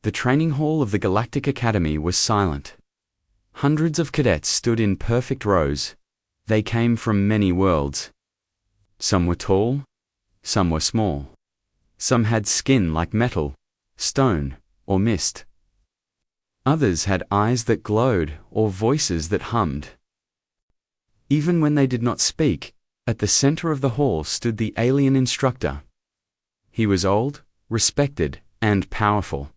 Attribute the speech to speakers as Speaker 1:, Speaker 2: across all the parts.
Speaker 1: The training hall of the Galactic Academy was silent. Hundreds of cadets stood in perfect rows. They came from many worlds. Some were tall, some were small. Some had skin like metal, stone, or mist. Others had eyes that glowed or voices that hummed. Even when they did not speak, at the center of the hall stood the alien instructor. He was old, respected, and powerful.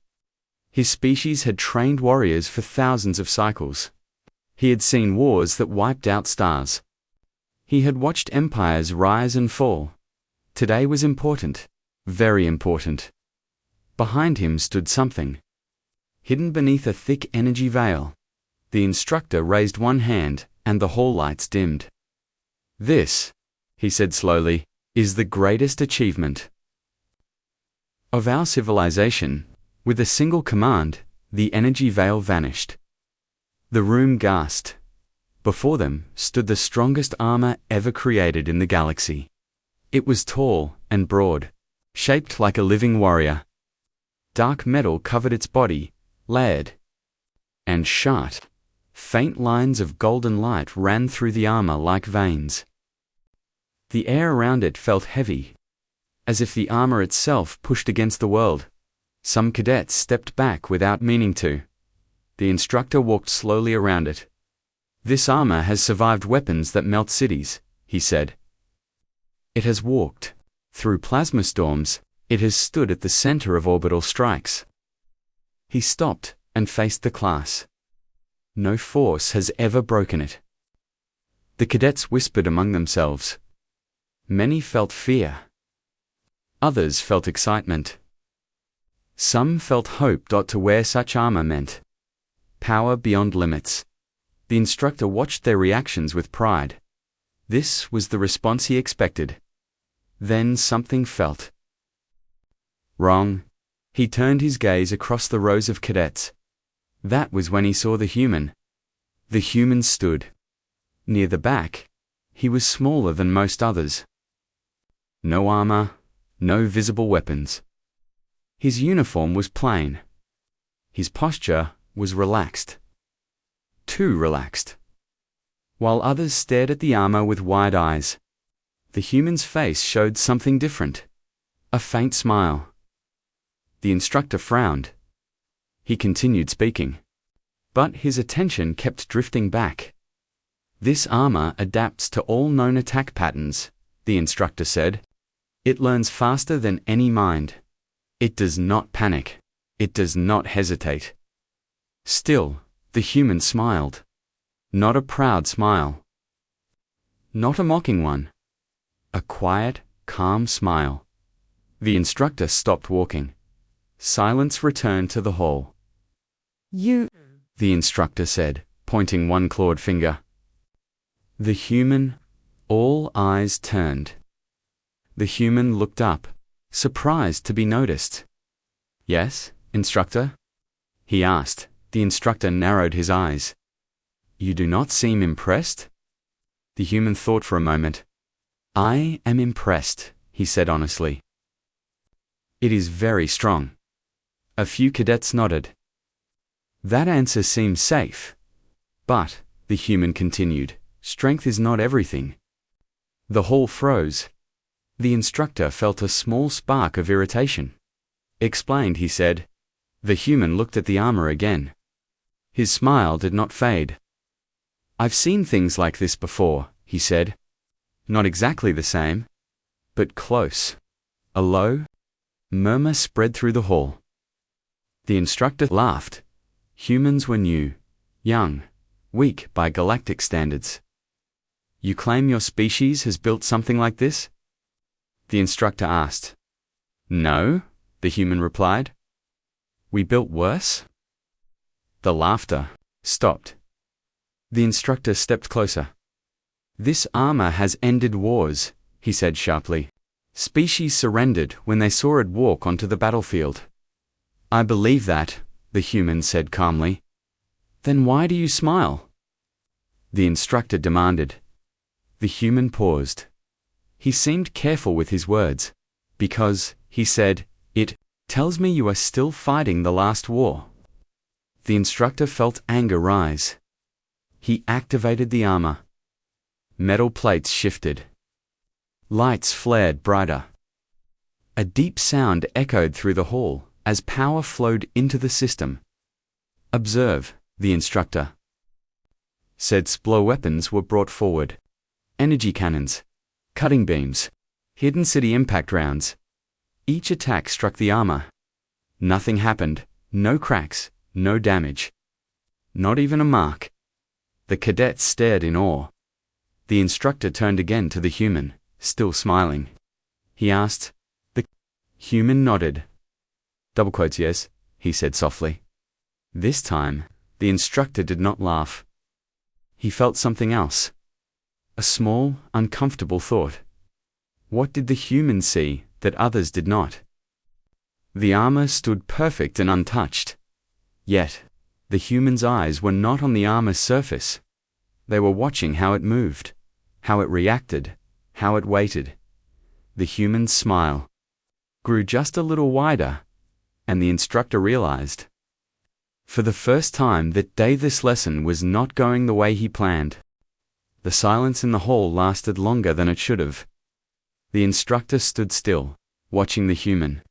Speaker 1: His species had trained warriors for thousands of cycles. He had seen wars that wiped out stars. He had watched empires rise and fall. Today was important, very important. Behind him stood something. Hidden beneath a thick energy veil. The instructor raised one hand, and the hall lights dimmed. "This," he said slowly, "is the greatest achievement of our civilization." With a single command, the energy veil vanished. The room gasped. Before them stood the strongest armor ever created in the galaxy. It was tall and broad, shaped like a living warrior. Dark metal covered its body, layered and shut. Faint lines of golden light ran through the armor like veins. The air around it felt heavy, as if the armor itself pushed against the world. Some cadets stepped back without meaning to. The instructor walked slowly around it. "This armor has survived weapons that melt cities," he said. "It has walked through plasma storms. It has stood at the center of orbital strikes." He stopped and faced the class. "No force has ever broken it." The cadets whispered among themselves. Many felt fear. Others felt excitement. Some felt hope. To wear such armor meant power beyond limits. The instructor watched their reactions with pride. This was the response he expected. Then something felt wrong. He turned his gaze across the rows of cadets. That was when he saw the human. The human stood near the back. He was smaller than most others. No armor, no visible weapons. His uniform was plain. His posture was relaxed. Too relaxed. While others stared at the armor with wide eyes, the human's face showed something different. A faint smile. The instructor frowned. He continued speaking. But his attention kept drifting back. "This armor adapts to all known attack patterns," the instructor said. "It learns faster than any mind. It does not panic. It does not hesitate." Still, the human smiled. Not a proud smile. Not a mocking one. A quiet, calm smile. The instructor stopped walking. Silence returned to the hall. "You," the instructor said, pointing one clawed finger. The human, all eyes turned. The human looked up, surprised to be noticed. "Yes, instructor?" he asked. The instructor narrowed his eyes. "You do not seem impressed?" The human thought for a moment. "I am impressed," he said honestly. "It is very strong." A few cadets nodded. That answer seemed safe. "But," the human continued, "strength is not everything." The hall froze. The instructor felt a small spark of irritation. "Explained," he said. The human looked at the armor again. His smile did not fade. "I've seen things like this before," he said. "Not exactly the same, but close." A low murmur spread through the hall. The instructor laughed. Humans were new, young, weak by galactic standards. "You claim your species has built something like this?" the instructor asked. "No," the human replied. "We built worse?" The laughter stopped. The instructor stepped closer. "This armor has ended wars," he said sharply. "Species surrendered when they saw it walk onto the battlefield." "I believe that," the human said calmly. "Then why do you smile?" the instructor demanded. The human paused. He seemed careful with his words. "Because," he said, "it tells me you are still fighting the last war. The instructor felt anger rise. He activated the armor. Metal plates shifted. Lights flared brighter. A deep sound echoed through the hall as power flowed into the system. Observe, the instructor said. Splo weapons were brought forward. Energy cannons, cutting beams, hidden city impact rounds. Each attack struck the armor. Nothing happened, no cracks, no damage. Not even a mark. The cadets stared in awe. The instructor turned again to the human, still smiling. He asked. The human nodded. Double quotes, yes, he said softly. This time, the instructor did not laugh. He felt something else. A small, uncomfortable thought. What did the human see that others did not? The armor stood perfect and untouched. Yet, the human's eyes were not on the armor's surface. They were watching how it moved, how it reacted, how it waited. The human's smile grew just a little wider, and the instructor realized. For the first time that day, this lesson was not going the way he planned. The silence in the hall lasted longer than it should have. The instructor stood still, watching the human.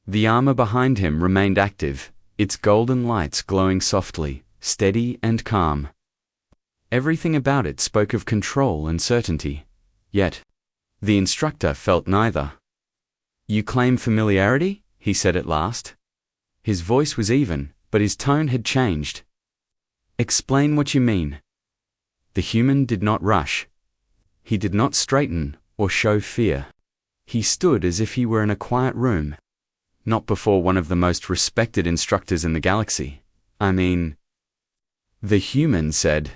Speaker 1: The armor behind him remained active, its golden lights glowing softly, steady and calm. Everything about it spoke of control and certainty. Yet, the instructor felt neither. You claim familiarity? He said at last. His voice was even, but his tone had changed. Explain what you mean. The human did not rush. He did not straighten or show fear. He stood as if he were in a quiet room, not before one of the most respected instructors in the galaxy. The human said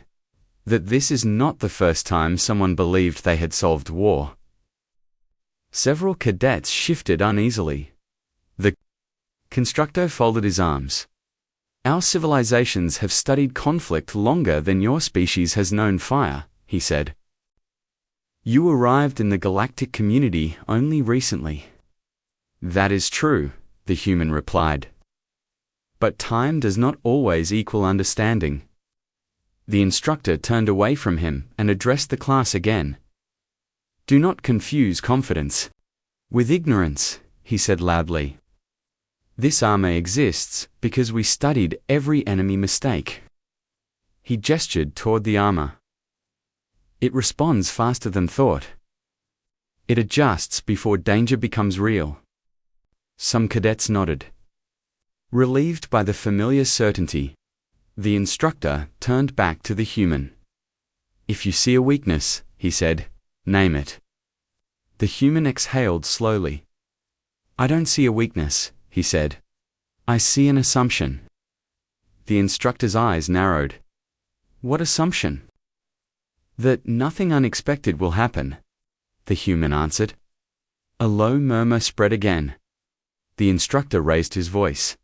Speaker 1: that this is not the first time someone believed they had solved war. Several cadets shifted uneasily. The instructor folded his arms. Our civilizations have studied conflict longer than your species has known fire, he said. You arrived in the galactic community only recently. That is true, the human replied. But time does not always equal understanding. The instructor turned away from him and addressed the class again. Do not confuse confidence with ignorance, he said loudly. This armor exists because we studied every enemy mistake. He gestured toward the armor. It responds faster than thought. It adjusts before danger becomes real. Some cadets nodded. Relieved by the familiar certainty, the instructor turned back to the human. If you see a weakness, he said, name it. The human exhaled slowly. I don't see a weakness, he said. I see an assumption. The instructor's eyes narrowed. What assumption? That nothing unexpected will happen, the human answered. A low murmur spread again. The instructor raised his voice.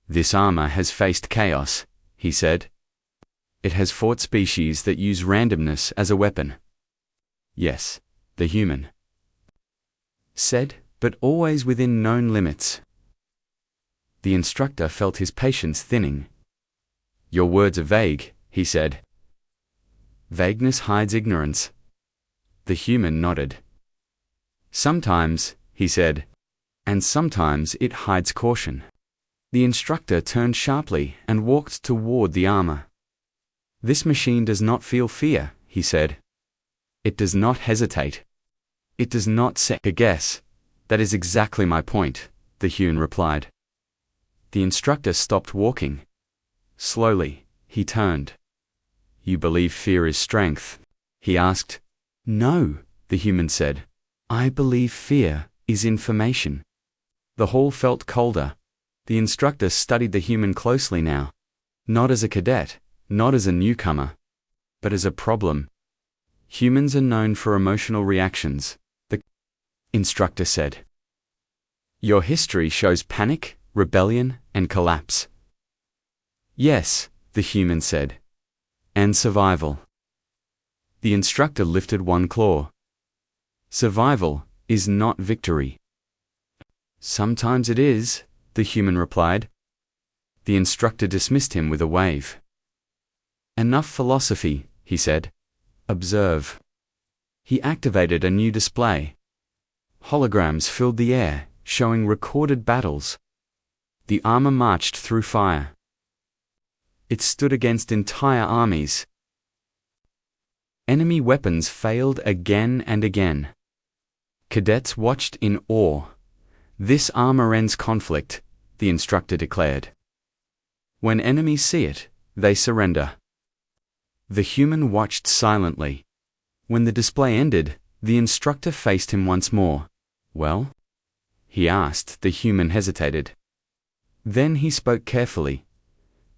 Speaker 1: This armor has faced chaos, he said. It has fought species that use randomness as a weapon. Yes, the human said, but always within known limits. The instructor felt his patience thinning. Your words are vague, he said. Vagueness hides ignorance. The human nodded. Sometimes, he said, and sometimes it hides caution. The instructor turned sharply and walked toward the armor. This machine does not feel fear, he said. It does not hesitate. It does not second guess. That is exactly my point, the human replied. The instructor stopped walking. Slowly, he turned. You believe fear is strength? He asked. No, the human said. I believe fear is information. The hall felt colder. The instructor studied the human closely now. Not as a cadet, not as a newcomer, but as a problem. Humans are known for emotional reactions, the instructor said. Your history shows panic, rebellion, and collapse. Yes, the human said. And survival. The instructor lifted one claw. Survival is not victory. Sometimes it is, the human replied. The instructor dismissed him with a wave. Enough philosophy, he said. Observe. He activated a new display. Holograms filled the air, showing recorded battles. The armor marched through fire. It stood against entire armies. Enemy weapons failed again and again. Cadets watched in awe. This armor ends conflict, the instructor declared. When enemies see it, they surrender. The human watched silently. When the display ended, the instructor faced him once more. Well? He asked. The human hesitated. Then he spoke carefully.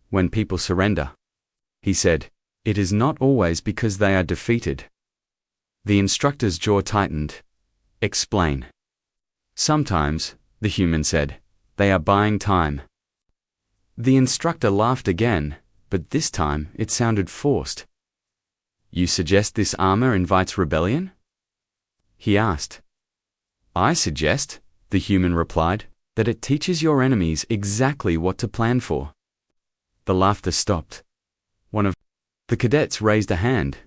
Speaker 1: When people surrender, he said, it is not always because they are defeated. The instructor's jaw tightened. Explain. Sometimes, the human said, they are buying time. The instructor laughed again, but this time it sounded forced. You suggest this armor invites rebellion? He asked. I suggest, the human replied, that it teaches your enemies exactly what to plan for. The laughter stopped. One of the cadets raised a hand.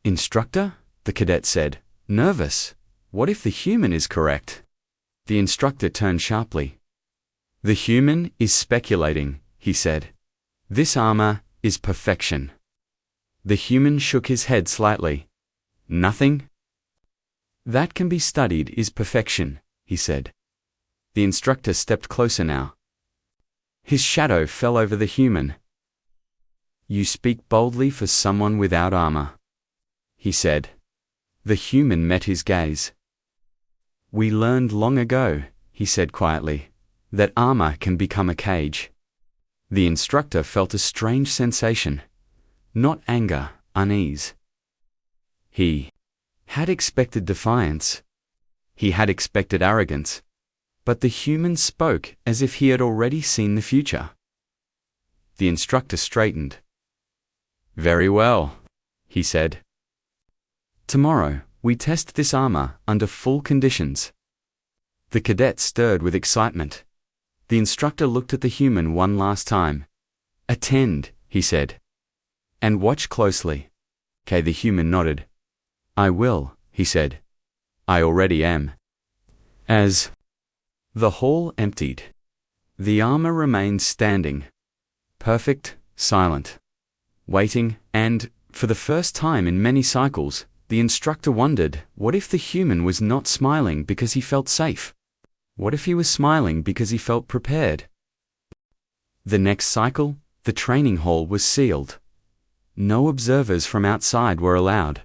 Speaker 1: Instructor? The cadet said, nervous. What if the human is correct? The instructor turned sharply. The human is speculating, he said. This armor is perfection. The human shook his head slightly. Nothing? That can be studied is perfection, he said. The instructor stepped closer now. His shadow fell over the human. You speak boldly for someone without armor, he said. The human met his gaze. We learned long ago, he said quietly, that armor can become a cage. The instructor felt a strange sensation. Not anger, unease. He had expected defiance. He had expected arrogance. But the human spoke as if he had already seen the future. The instructor straightened. Very well, he said. Tomorrow, we test this armor under full conditions. The cadet stirred with excitement. The instructor looked at the human one last time. Attend, he said. And watch closely. The human nodded. I will, he said. I already am. As the hall emptied, the armor remained standing. Perfect, silent. Waiting, and, for the first time in many cycles, the instructor wondered, what if the human was not smiling because he felt safe? What if he was smiling because he felt prepared? The next cycle, the training hall was sealed. No observers from outside were allowed.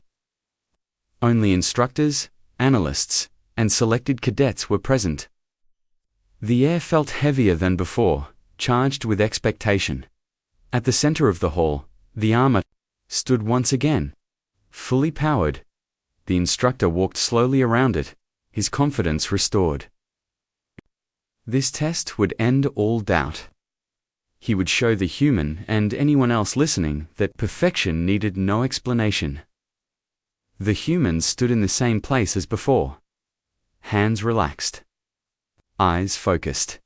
Speaker 1: Only instructors, analysts, and selected cadets were present. The air felt heavier than before, charged with expectation. At the center of the hall, the armor stood once again, fully powered. The instructor walked slowly around it, his confidence restored. This test would end all doubt. He would show the human and anyone else listening that perfection needed no explanation. The human stood in the same place as before. Hands relaxed. Eyes focused.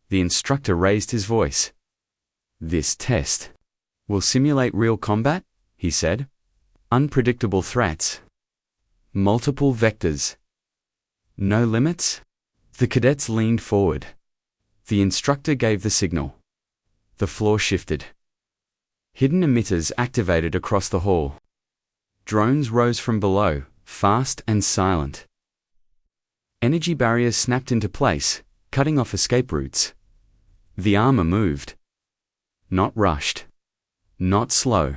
Speaker 1: The instructor raised his voice. This test will simulate real combat, he said. Unpredictable threats. Multiple vectors. No limits? The cadets leaned forward. The instructor gave the signal. The floor shifted. Hidden emitters activated across the hall. Drones rose from below, fast and silent. Energy barriers snapped into place, cutting off escape routes. The armor moved. Not rushed. Not slow.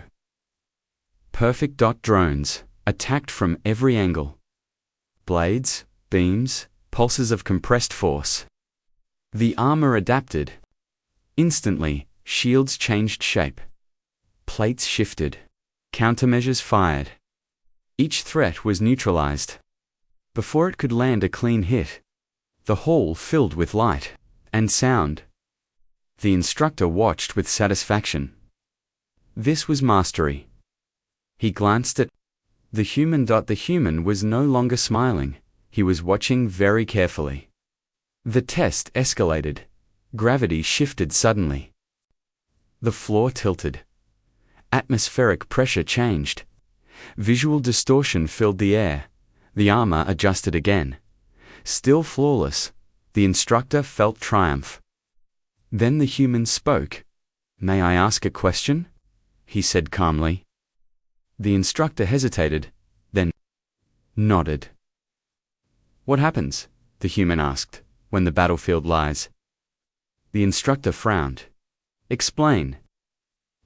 Speaker 1: Perfect dot drones, attacked from every angle. Blades, beams, pulses of compressed force. The armor adapted. Instantly, shields changed shape. Plates shifted. Countermeasures fired. Each threat was neutralized. Before it could land a clean hit, the hall filled with light and sound. The instructor watched with satisfaction. This was mastery. He glanced at the human. The human was no longer smiling. He was watching very carefully. The test escalated. Gravity shifted suddenly. The floor tilted. Atmospheric pressure changed. Visual distortion filled the air. The armor adjusted again. Still flawless, the instructor felt triumph. Then the human spoke. "May I ask a question?" he said calmly. The instructor hesitated, then nodded. "What happens," the human asked, "when the battlefield lies?" The instructor frowned. "Explain."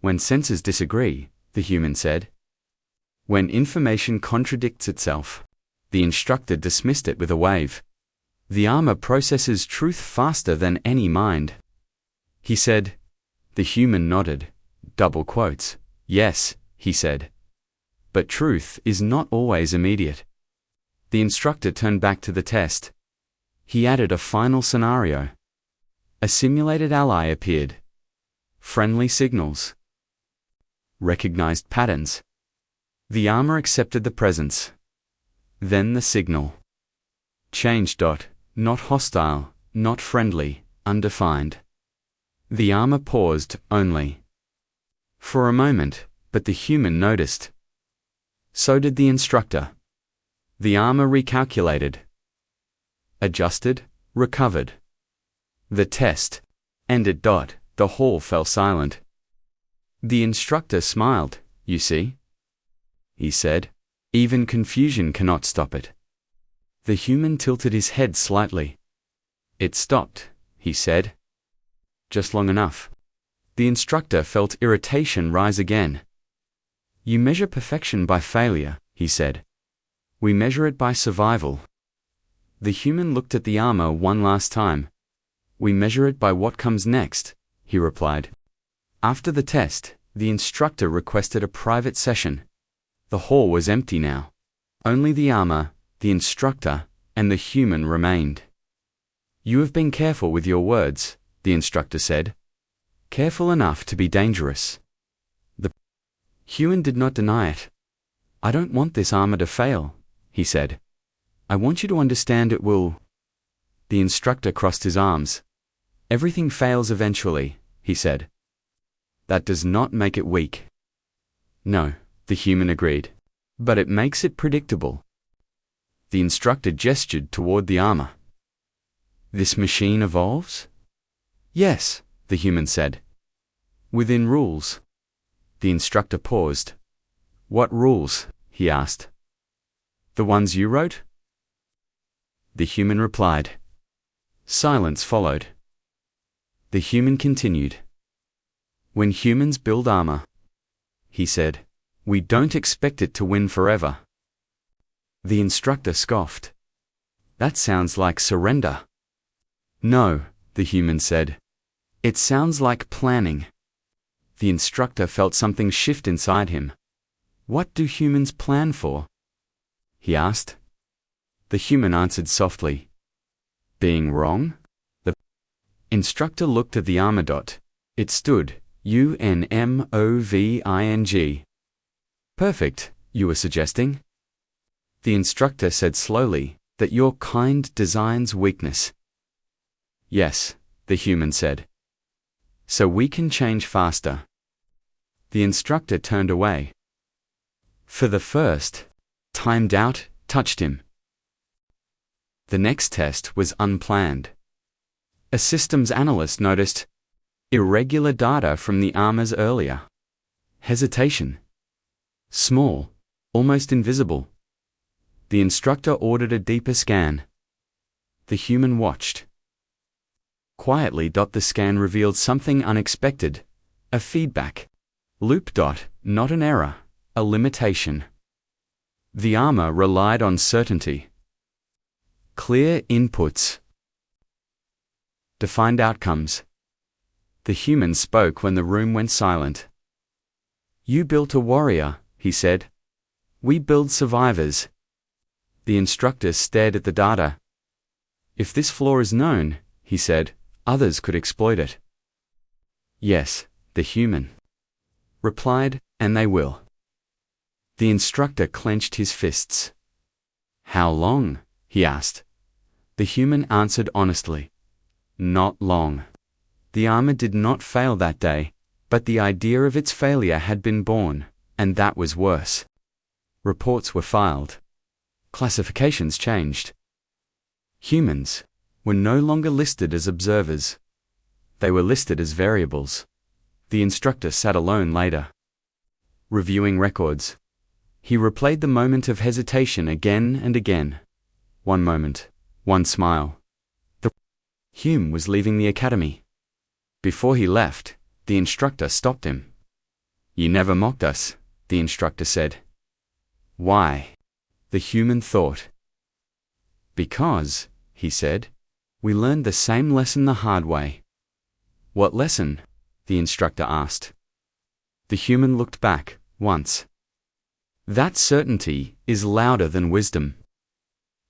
Speaker 1: "When senses disagree," the human said. "When information contradicts itself." The instructor dismissed it with a wave. "The armor processes truth faster than any mind," he said. The human nodded. Double quotes. "Yes," he said. "But truth is not always immediate." The instructor turned back to the test. He added a final scenario. A simulated ally appeared. Friendly signals. Recognized patterns. The armor accepted the presence. Then the signal. Change. Not hostile, not friendly, undefined. The armor paused, only. For a moment, but the human noticed. So did the instructor. The armor recalculated. Adjusted, recovered. The test ended. The hall fell silent. The instructor smiled. "You see?" he said. "Even confusion cannot stop it." The human tilted his head slightly. "It stopped," he said. "Just long enough." The instructor felt irritation rise again. "You measure perfection by failure," he said. "We measure it by survival." The human looked at the armor one last time. "We measure it by what comes next," he replied. After the test, the instructor requested a private session. The hall was empty now. Only the armor, the instructor, and the human remained. "You have been careful with your words," the instructor said. "Careful enough to be dangerous." The human did not deny it. "I don't want this armor to fail," he said. "I want you to understand it will." The instructor crossed his arms. "Everything fails eventually," he said. "That does not make it weak." "No," the human agreed. "But it makes it predictable." The instructor gestured toward the armor. "This machine evolves?" "Yes," the human said. "Within rules." The instructor paused. "What rules?" he asked. "The ones you wrote?" The human replied. Silence followed. The human continued. "When humans build armor," he said, "we don't expect it to win forever." The instructor scoffed. "That sounds like surrender." "No," the human said. "It sounds like planning." The instructor felt something shift inside him. "What do humans plan for?" he asked. The human answered softly. "Being wrong?" The instructor looked at the armor. It stood, UNMOVING. "Perfect, you were suggesting?" The instructor said slowly, "That your kind designs weakness." "Yes," the human said. "So we can change faster." The instructor turned away. For the first time, doubt touched him. The next test was unplanned. A systems analyst noticed irregular data from the armors earlier. Hesitation. Small, almost invisible. The instructor ordered a deeper scan. The human watched. Quietly. The scan revealed something unexpected. A feedback loop. Not an error, a limitation. The armor relied on certainty. Clear inputs. Defined outcomes. The human spoke when the room went silent. "You built a warrior," he said. "We build survivors." The instructor stared at the data. "If this flaw is known," he said, "others could exploit it." "Yes," the human replied, "and they will." The instructor clenched his fists. "How long?" he asked. The human answered honestly. Not long. The armor did not fail that day, but the idea of its failure had been born, and that was worse. Reports were filed. Classifications changed. Humans were no longer listed as observers. They were listed as variables. The instructor sat alone later, reviewing records. He replayed the moment of hesitation again and again. One moment, one smile. Hume was leaving the academy. Before he left, the instructor stopped him. "You never mocked us," the instructor said. "Why?" the human thought. "Because," he said, "we learned the same lesson the hard way." "What lesson?" the instructor asked. The human looked back, once. "That certainty is louder than wisdom."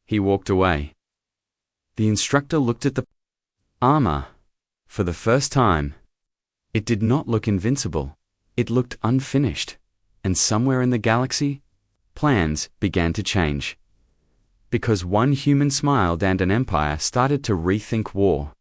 Speaker 1: He walked away. The instructor looked at the armor. For the first time, it did not look invincible. It looked unfinished. And somewhere in the galaxy, plans began to change. Because one human smiled and an empire started to rethink war.